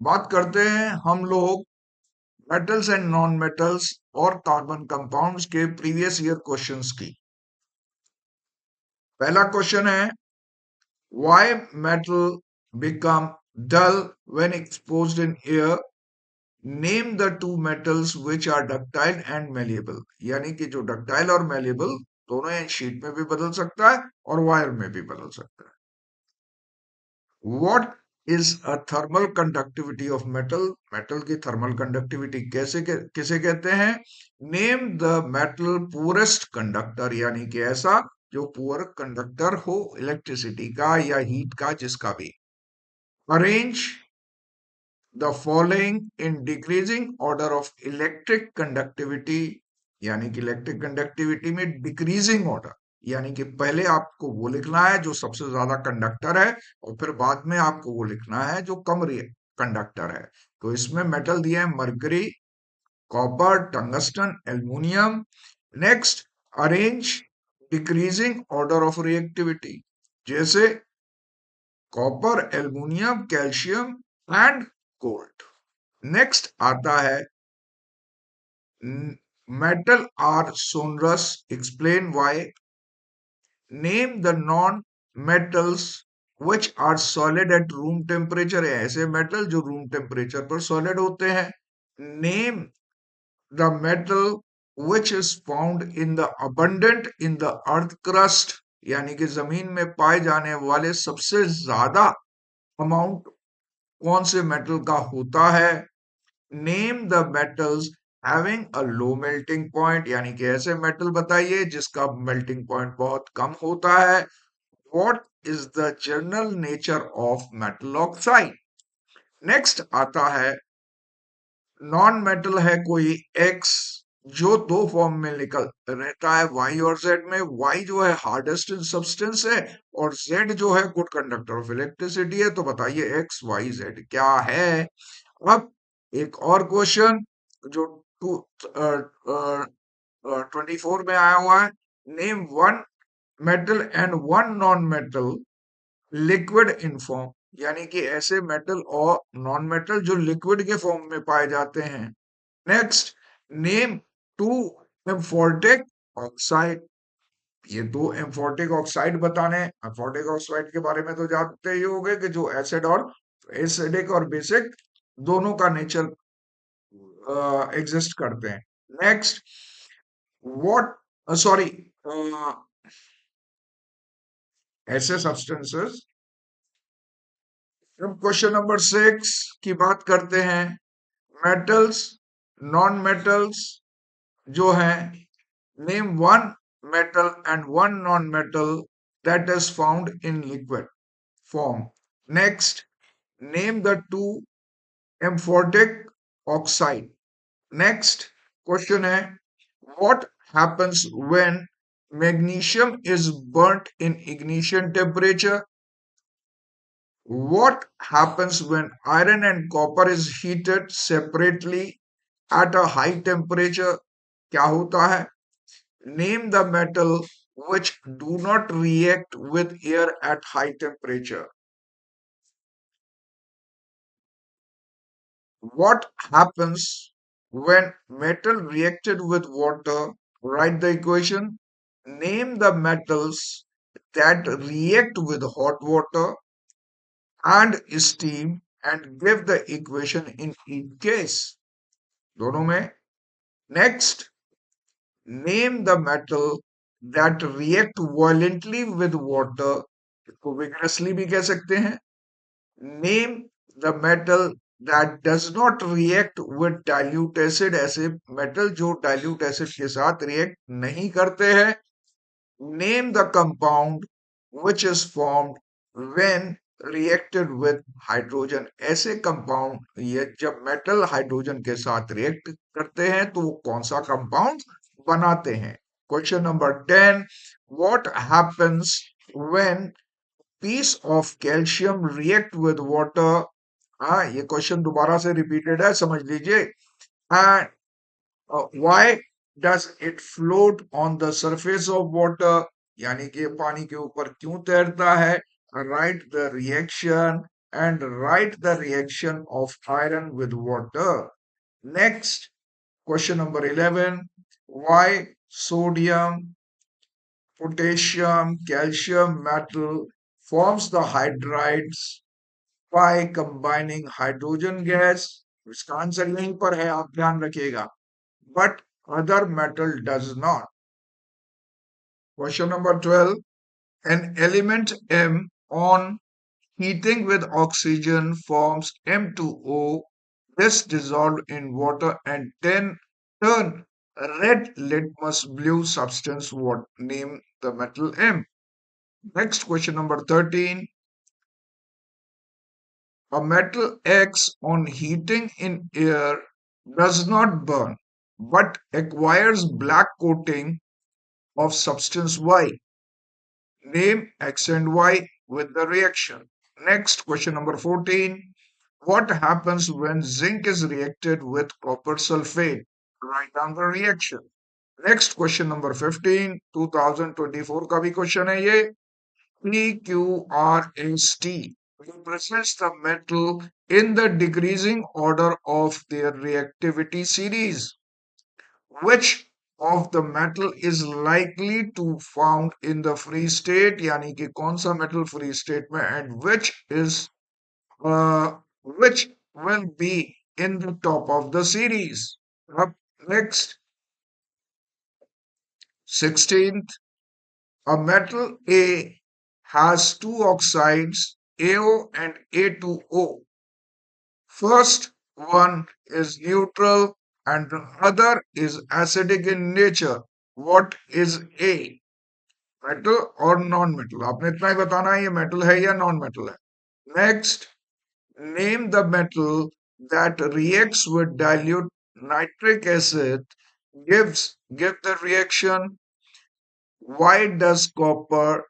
बात करते हैं हम लोग मेटल्स एंड नॉन मेटल्स और कार्बन कंपाउंड्स के प्रीवियस ईयर क्वेश्चंस की। पहला क्वेश्चन है why metal become dull when exposed in air, name the two metals which are ductile and malleable. यानी कि जो डक्टाइल और मेलिएबल दोनों हैं, शीट में भी बदल सकता है और वायर में भी बदल सकता है। What is a thermal conductivity of metal? Metal की थर्मल कंडक्टिविटी किसे कहते हैं? Name the metal poorest conductor, यानी कि ऐसा जो पुअर कंडक्टर हो इलेक्ट्रिसिटी का या हीट का, जिसका भी। Arrange the following in decreasing order of electric conductivity, यानी कि इलेक्ट्रिक कंडक्टिविटी में डिक्रीजिंग ऑर्डर, यानी कि पहले आपको वो लिखना है जो सबसे ज्यादा कंडक्टर है और फिर बाद में आपको वो लिखना है जो कम कंडक्टर है। तो इसमें मेटल दिए हैं mercury, copper, tungsten, aluminium. Next, arrange decreasing order of reactivity, जैसे copper, aluminium, calcium and gold. Next आता है metal are sonorous, explain why. Name the non metals which are solid at room temperature, ऐसे metal जो room temperature पर solid होते हैं। Name the metal which is found in the abundant in the earth crust, यानी कि जमीन में पाए जाने वाले सबसे ज्यादा अमाउंट कौन से मेटल का होता है। Name the metals having a low melting point, यानी कि ऐसे मेटल बताइए जिसका मेल्टिंग पॉइंट बहुत कम होता है। What is the general nature of metal oxide. Next आता है नॉन मेटल है कोई एक्स जो दो फॉर्म में निकल रहता है, वाई और जेड में। वाई जो है हार्डेस्ट सब्सटेंस है और जेड जो है गुड कंडक्टर ऑफ इलेक्ट्रिसिटी है। तो बताइए एक्स वाई जेड क्या है। अब एक और क्वेश्चन जो 24 में आया हुआ है, name one metal and one non metal liquid in form, यानी कि ऐसे मेटल और नॉन मेटल जो लिक्विड के फॉर्म में पाए जाते हैं। नेक्स्ट, नेम टू एम्फोर्टिक ऑक्साइड, ये दो एम्फोर्टिक ऑक्साइड बताने। एम्फोर्टिक ऑक्साइड के बारे में तो जानते ही होंगे कि जो एसिड और एसिडिक और बेसिक दोनों का नेचर एग्जिस्ट करते हैं। नेक्स्ट, व्हाट सॉरी ऐसे सब्सटेंसेस। अब क्वेश्चन नंबर 6 की बात करते हैं। मेटल्स, नॉन मेटल्स जो हैं, name one metal and one non-metal that is found in liquid form. Next, name the two amphotic oxide. Next question है, what happens when magnesium is burnt in ignition temperature? What happens when iron and copper is heated separately at a high temperature? क्या होता है? Name the metal which do not react with air at high temperature. What happens when metal reacted with water? Write the equation. Name the metals that react with hot water and steam and give the equation in each case. दोनों में. Next, name the metal that react violently with water, इसको vigorously भी कह सकते हैं. Name the metal that does not react with dilute acid, ऐसे metal जो dilute acid के साथ react नहीं करते हैं. Name the compound which is formed when reacted with hydrogen, ऐसे compound ये जब metal hydrogen के साथ react करते हैं तो वो कौन सा compound बनाते हैं. Question number 10, what happens when piece of calcium react with water? हाँ, ये क्वेश्चन दोबारा से रिपीटेड है, समझ लीजिए. And why does it float on the surface of water, यानी कि पानी के ऊपर क्यों तैरता है. Right the reaction and write the reaction of iron with water. Next, question number 11. Why sodium, potassium, calcium metal forms the hydrides by combining hydrogen gas? इसका answer यहीं पर है, आप ध्यान रखिएगा. But other metal does not. Question number 12. An element M on heating with oxygen forms M2O. This dissolved in water and then turn red litmus blue substance. What name the metal M? Next question number 13. A metal X on heating in air does not burn but acquires black coating of substance Y. Name X and Y with the reaction. Next, question number 14. What happens when zinc is reacted with copper sulfate? Write down the reaction. Next, question number 15. 2024 का भी question है ये. PQRST represents the metal in the decreasing order of their reactivity series. Which of the metal is likely to found in the free state, यानी कि कौन सा metal free state में, and which will be in the top of the series. Up next, 16th, a metal A has two oxides, AO and A2O. First one is neutral and the other is acidic in nature. What is A? Metal और non metal, आपने इतना ही बताना है ये metal है या non metal है. Next, name the metal that reacts with dilute nitric acid. Give the reaction. Why does copper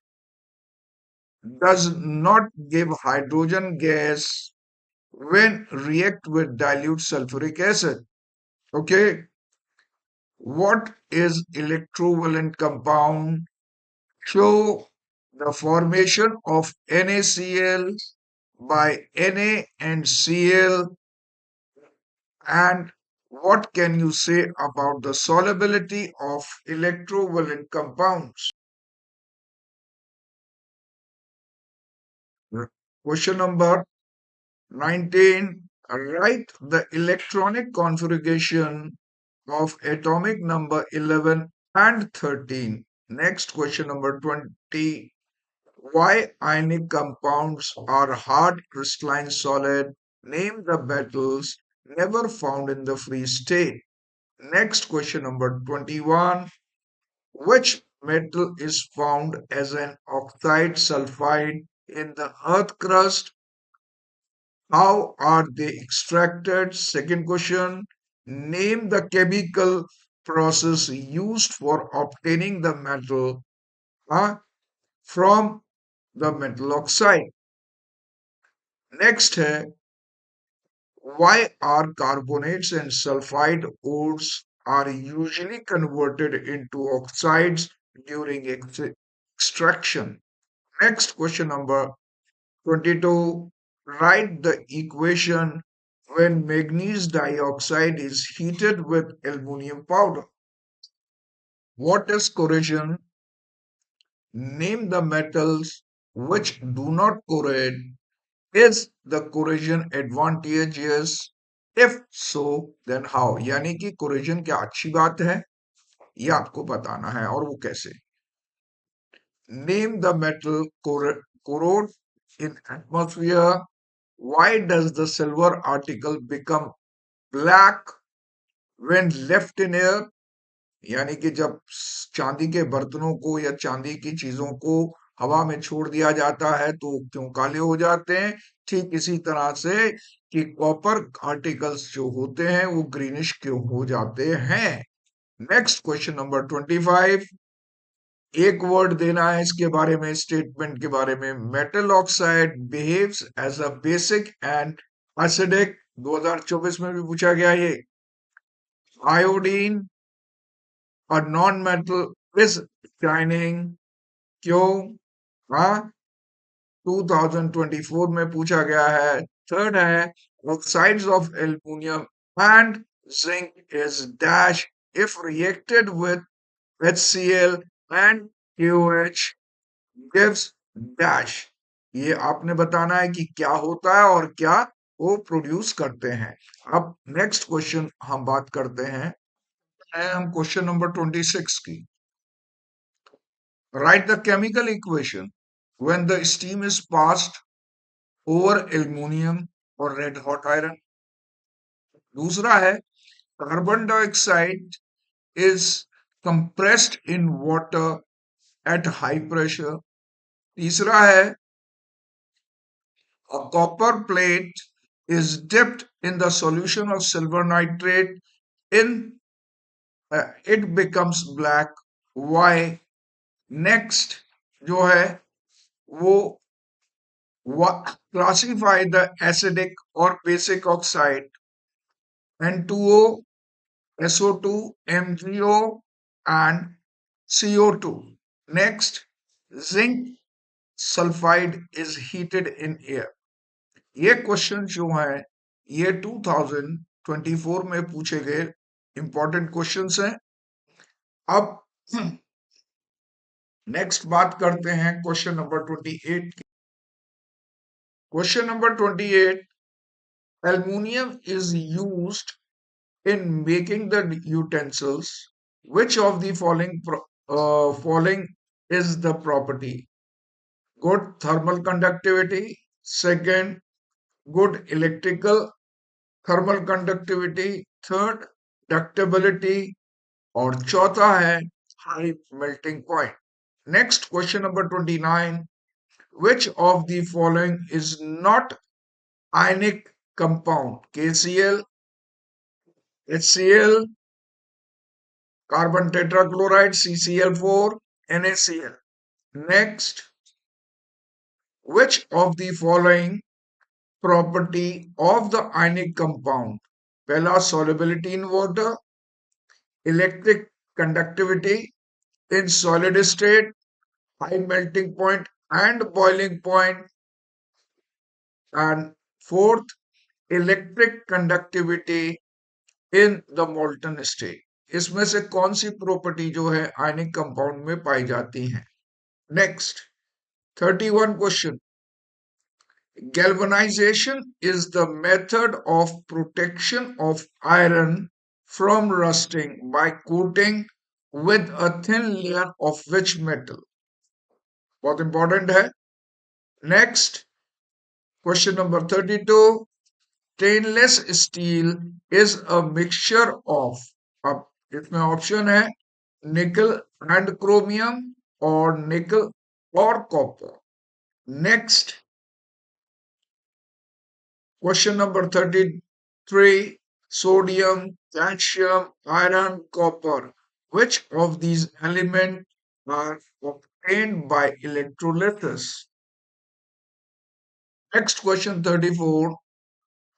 does not give hydrogen gas when react with dilute sulfuric acid? Okay, what is electrovalent compound? Show the formation of NaCl by Na and Cl. And what can you say about the solubility of electrovalent compounds? Question number 19. Write the electronic configuration of atomic number 11 and 13. Next, question number 20. Why ionic compounds are hard crystalline solid? Name the metals never found in the free state. Next, question number 21. Which metal is found as an oxide sulfide in the earth crust? How are they extracted? Second question. Name the chemical process used for obtaining the metal from the metal oxide. Next है, why are carbonates and sulfide ores are usually converted into oxides during extraction. Next, question number 22. Write the equation when magnesium dioxide is heated with aluminum powder. What is corrosion? Name the metals which do not corrode. Is the corrosion advantageous? If so, then how? यानी कि corrosion क्या अच्छी बात है, ये आपको बताना है, और वो कैसे. Name the metal corrode in atmosphere. Why does the silver article become black when left in air? यानी कि जब चांदी के बर्तनों को या चांदी की चीजों को हवा में छोड़ दिया जाता है तो क्यों काले हो जाते हैं. ठीक इसी तरह से कि कॉपर आर्टिकल्स जो होते हैं वो ग्रीनिश क्यों हो जाते हैं. Next, question number 25. एक वर्ड देना है इसके बारे में, स्टेटमेंट के बारे में. Metal oxide behaves as a basic and acidic. 2024 में भी पूछा गया ये. Iodine a non-metal is shining. क्यों? हाँ, 2024 में पूछा गया है। थर्ड है oxides of aluminium and zinc is dash if reacted with HCl and KOH gives dash. ये आपने बताना है कि क्या होता है और क्या वो प्रोड्यूस करते हैं। अब नेक्स्ट क्वेश्चन हम बात करते हैं, हम क्वेश्चन नंबर 26 की। Right the chemical equation when the steam is passed over aluminium और रेड हॉट आयरन। दूसरा है carbon dioxide is compressed in water at high pressure। तीसरा है a copper plate is dipped in the solution of silver nitrate in it becomes black। why? next जो है वो classify the acidic or basic oxide N2O, SO2, MgO and CO2। next zinc sulfide is heated in air। ये question जो है ये 2024 में पूछे गए इंपॉर्टेंट क्वेश्चंस हैं। अब नेक्स्ट बात करते हैं क्वेश्चन नंबर 28 की। Question number 28, aluminium is used in making the utensils which of the following is the property? Good thermal conductivity, second good electrical thermal conductivity, third ductability और चौथा है high melting point। Next question number 29, which of the following is not ionic compound? KCl, HCl, carbon tetrachloride, CCl4, NaCl। Next, which of the following property of the ionic compound? पहला solubility in water, electric conductivity in solid state, high melting point and boiling point, and fourth electric conductivity in the molten state। इसमें से कौन सी property जो है ionic compound में पाई जाती है? Next 31 question, galvanization is the method of protection of iron from rusting by coating with a thin layer of which metal? बहुत important है। Next question number 32, stainless steel is a mixture of, अब इसमें option है निकल and chromium और निकल और copper. Next question number 33, sodium, calcium, iron, copper, which of these elements are obtained by electrolysis? Next question 34,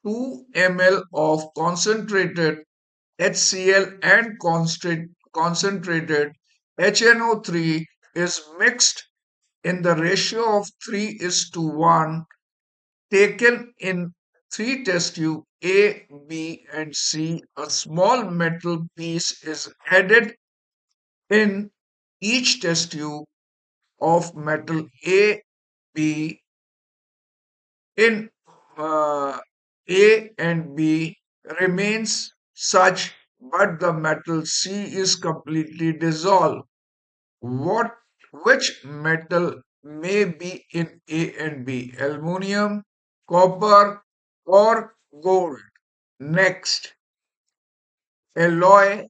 2 ml of concentrated HCl and concentrated HNO3 is mixed in the ratio of 3:1 taken in 3 test tubes A, B and C. A small metal piece is added in each test tube of metal A, B in A and B remains such, but the metal C is completely dissolved. What, which metal may be in A and B? Aluminium, copper, or gold? Next, alloy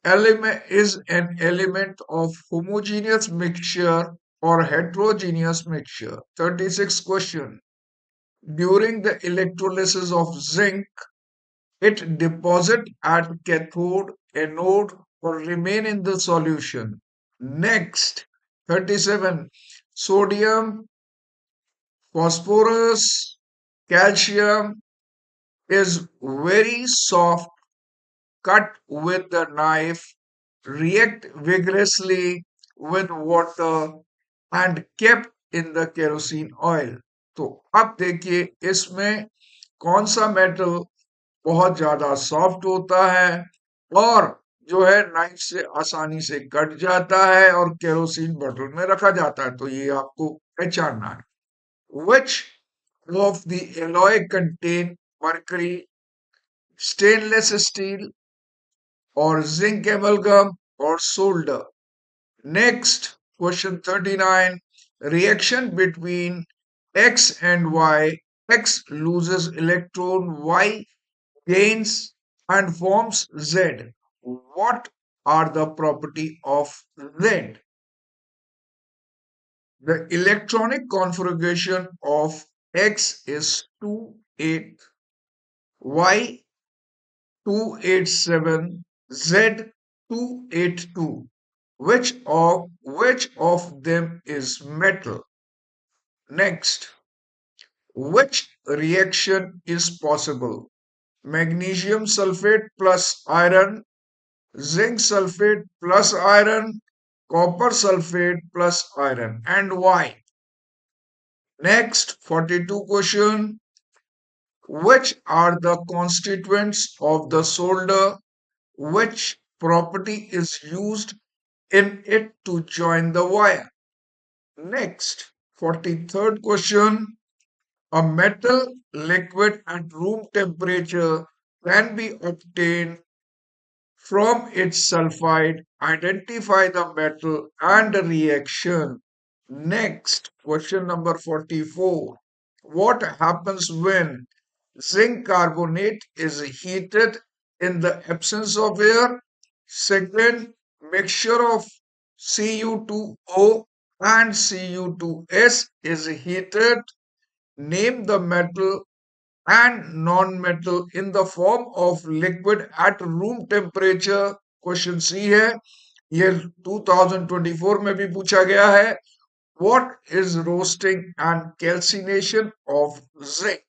element is an element of homogeneous mixture or heterogeneous mixture. 36 question. During the electrolysis of zinc, it deposit at cathode, anode, or remain in the solution. Next, 37. Sodium, phosphorus, calcium is very soft, cut with the knife, react vigorously with water, and kept in the kerosene oil. तो अब देखिए इसमें कौन सा metal बहुत ज्यादा soft होता है और जो है नाइफ से आसानी से कट जाता है और केरोसिन बोतल में रखा जाता है, तो ये आपको पहचानना है। Which of the alloy contain mercury, stainless steel, or zinc amalgam, or solder? Next, question 39. Reaction between X and Y. X loses electron, Y gains and forms Z. What are the property of Z? The electronic configuration of X is 28, Y 287, Z 282. Which of them is metal? Next, which reaction is possible? Magnesium sulfate plus iron, zinc sulfate plus iron, copper sulfate plus iron, and why? Next, 42 question. Which are the constituents of the solder? Which property is used in it to join the wire? Next, 43rd question. A metal liquid at room temperature can be obtained from its sulfide. Identify the metal and the reaction. Next, question number 44. What happens when zinc carbonate is heated in the absence of air? Second, mixture of Cu2O and Cu2S is heated. Name the metal and non-metal in the form of liquid at room temperature. Question C है, ये 2024 में भी पूछा गया है. What is roasting and calcination of zinc?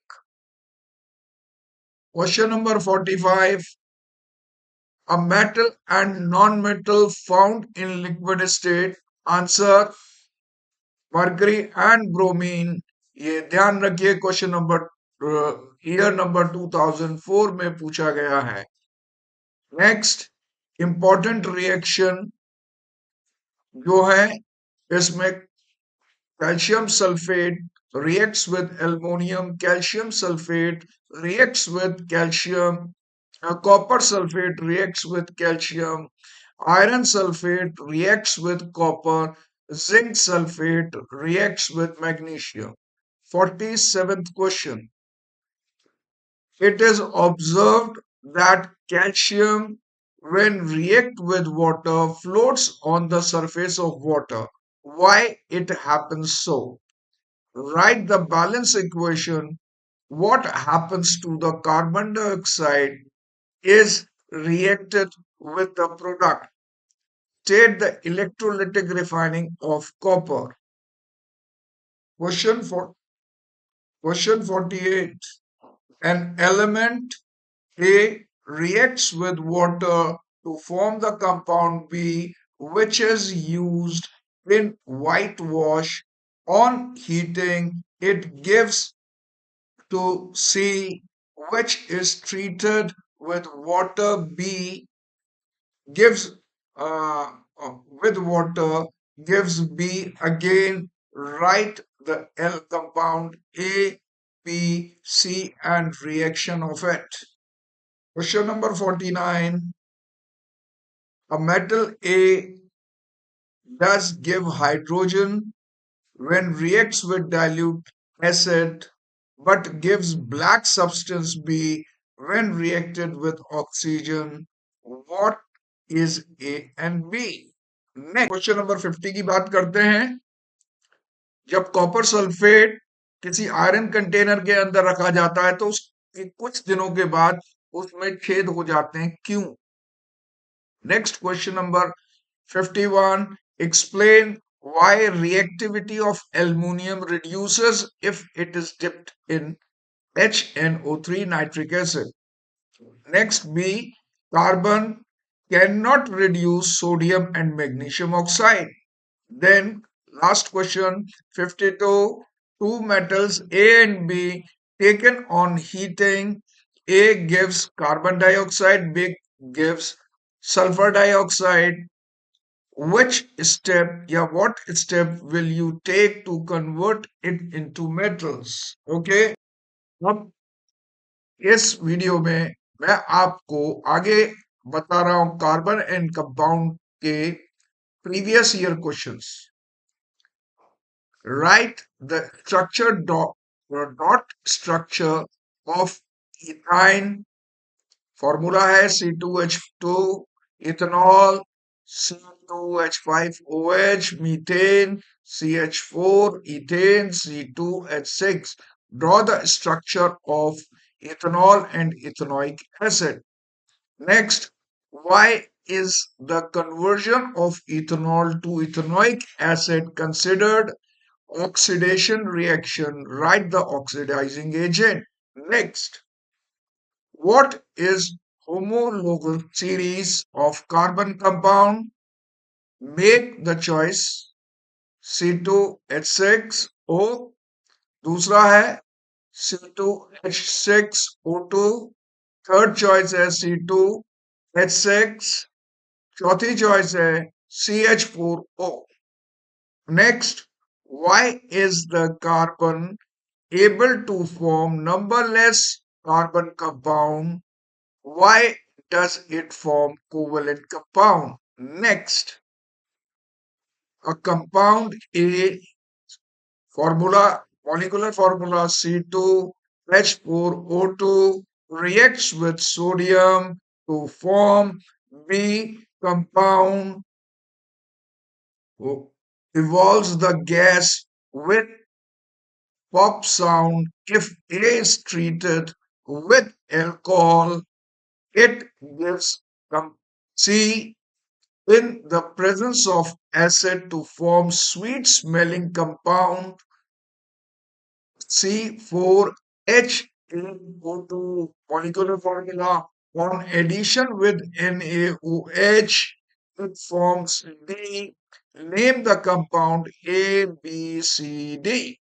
Question number 45. A metal and non-metal found in liquid state. Answer mercury and bromine. ये ध्यान रखिए, क्वेश्चन नंबर ईयर नंबर 2004 में पूछा गया है. नेक्स्ट, इंपॉर्टेंट रिएक्शन जो है इसमें calcium sulfate reacts with ammonium, calcium sulfate reacts with calcium, copper sulfate reacts with calcium, iron sulfate reacts with copper, zinc sulfate reacts with magnesium. 47th question. It is observed that calcium, when react with water, floats on the surface of water. Why it happens so? Write the balance equation. What happens to the carbon dioxide is reacted with the product. State the electrolytic refining of copper. Question for question 48. An element A reacts with water to form the compound B, which is used in whitewash. On heating, it gives to C, which is treated with water. B gives uh, with water gives B again. Write the L compound A, B, C and reaction of it. Question number 49. A metal A does give hydrogen when reacts with dilute acid, but gives black substance B when reacted with oxygen. What is A and B? Next, question number 50 की बात करते हैं. जब copper sulphate किसी iron container के अंदर रखा जाता है तो उसके कुछ दिनों के बाद उसमें छेद हो जाते हैं, क्यों? Next, question number 51. Explain why reactivity of aluminum reduces if it is dipped in HNO3 nitric acid. Next, B. Carbon cannot reduce sodium and magnesium oxide. Then Last question 52. Two metals A and B taken on heating. A gives carbon dioxide, B gives sulfur dioxide. Which step, yeah, what step will you take to convert it into metals? Okay, अब इस video में मैं आपको आगे बता रहा हूं carbon and compound के previous year questions. Write the structure dot structure of ethyne. Formula है C2H2, ethanol C2H5OH, methane CH4, ethane C2H6. Draw the structure of ethanol and ethanoic acid. Next, why is the conversion of ethanol to ethanoic acid considered oxidation reaction? Write the oxidizing agent. Next, what is homologal series of carbon compound? Make the choice C2H6O. दूसरा है C2H6O2. Third choice है C2H6. चौथी choice है CH4O. Next, why is the carbon able to form numberless carbon compound? Why does it form covalent compound? Next, a compound A formula, molecular formula C2H4O2 reacts with sodium to form B compound, evolves the gas with pop sound. If A is treated with alcohol, it gives C in the presence of acid to form sweet smelling compound C4H2O2 molecular formula. On addition with NaOH, it forms D. Name the compound A, B, C, D.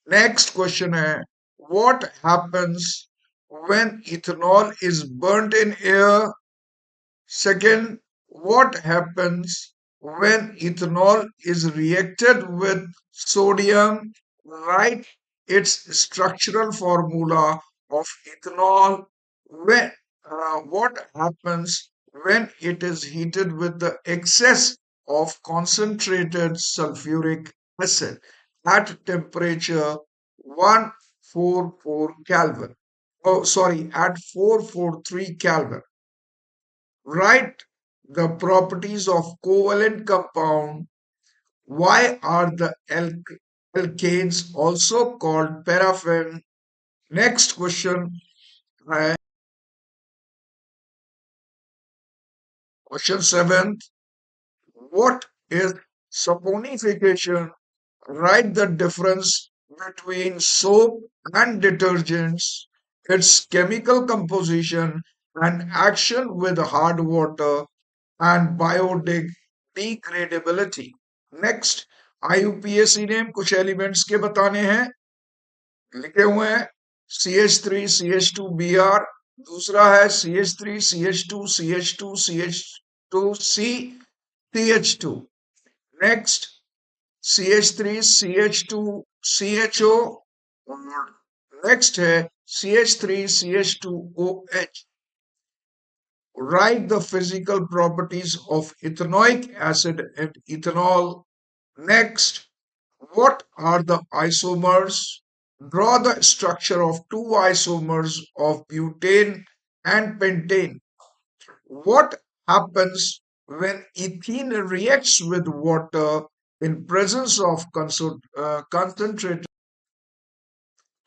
Next question है, what happens when ethanol is burnt in air? Second, what happens when ethanol is reacted with sodium? Write its structural formula of ethanol. When, what happens when it is heated with the excess of concentrated sulfuric acid at temperature 144 Kelvin? Oh, sorry, at 443 Kelvin. Write the properties of covalent compound. Why are the alkanes also called paraffin? Next question है question 7. What is saponification? Write the difference between soap and detergents, its chemical composition and action with hard water, and biodegradability. Next IUPAC ने कुछ elements के बताने हैं, लिखे हुए हैं CH3CH2Br, दूसरा है CH3CH2CH2CH2C CH2. नेक्स्ट CH3CH2CHO और नेक्स्ट है CH3CH2OH. Write the physical properties of ethanoic acid and ethanol. Next, what are the isomers? Draw the structure of two isomers of butane and pentane. What happens when ethene reacts with water in presence of concentrated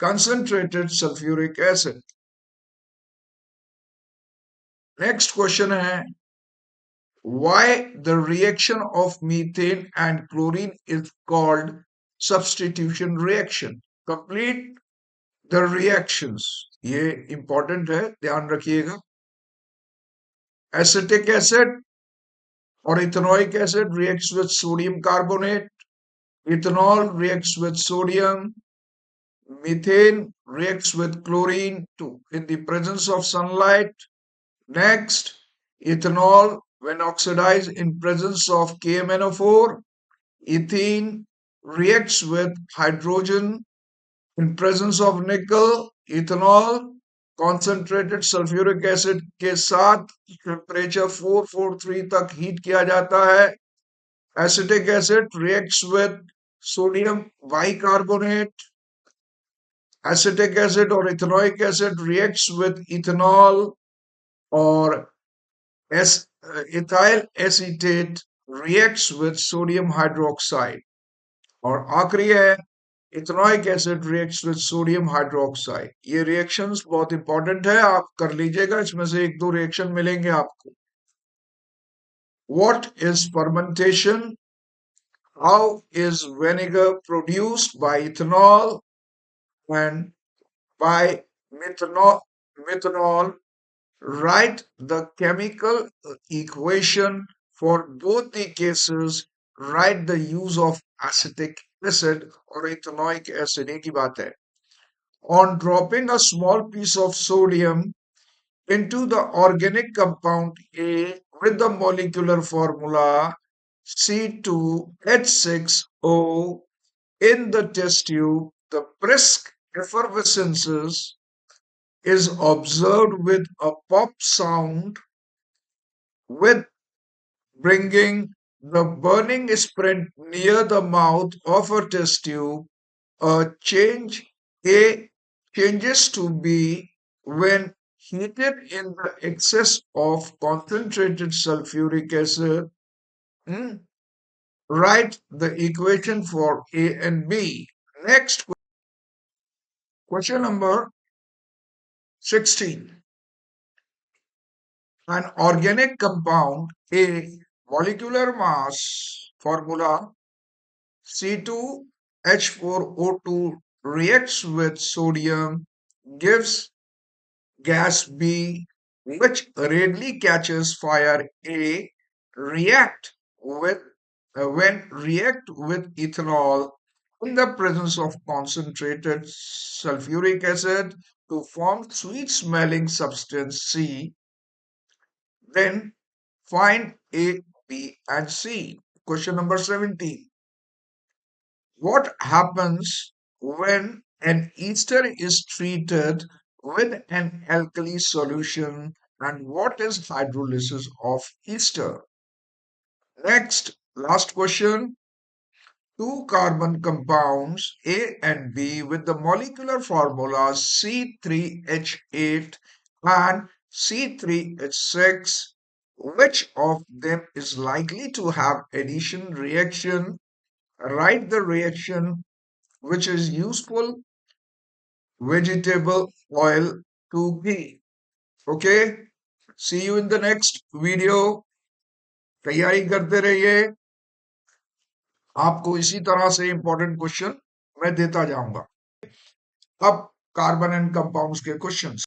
sulfuric acid? Next question है, why the reaction of methane and chlorine is called substitution reaction? Complete the reactions. ये important है, ध्यान रखिएगा. Acetic acid or ethanoic acid reacts with sodium carbonate. Ethanol reacts with sodium. Methane reacts with chlorine in the presence of sunlight. Next, ethanol, when oxidized in presence of KMnO4, ethene reacts with hydrogen in presence of nickel. Ethanol concentrated sulphuric acid के साथ temperature 443 तक heat किया जाता है. Acetic acid reacts with sodium bicarbonate. Acetic acid or ethanoic acid reacts with ethanol or ethyl acetate reacts with sodium hydroxide. और आखिरी है ethanoic acid reacts with sodium hydroxide. ये रिएक्शंस बहुत इंपॉर्टेंट है, आप कर लीजिएगा, इसमें से एक दो रिएक्शन मिलेंगे आपको. What is fermentation? How is vinegar produced by ethanol and by methanol? Write the chemical equation for both the cases. Write the use of acetic acid or ethanoic acid. एक ही बात है. On dropping a small piece of sodium into the organic compound A with the molecular formula C2H6O in the test tube, the brisk effervescence is observed with a pop sound, with bringing the burning sprint near the mouth of a test tube. A changes to B when heated in the excess of concentrated sulfuric acid. Hmm? Write the equation for A and B. Next, question number 16. An organic compound A, molecular mass formula C2H4O2 reacts with sodium, gives gas B, which readily catches fire A, react with when react with ethanol in the presence of concentrated sulfuric acid to form sweet smelling substance C. Then find A, B, and C. Question number 17. What happens when an ester is treated with an alkali solution, and what is hydrolysis of ester? Next, last question. Two carbon compounds A and B with the molecular formula C3H8 and C3H6. Which of them is likely to have addition reaction? Write the reaction which is useful vegetable oil to ghee. Okay, see you in the next video. तैयारी करते रहिए, आपको इसी तरह से important question मैं देता जाऊंगा. अब कार्बन एंड कंपाउंड्स के क्वेश्चंस.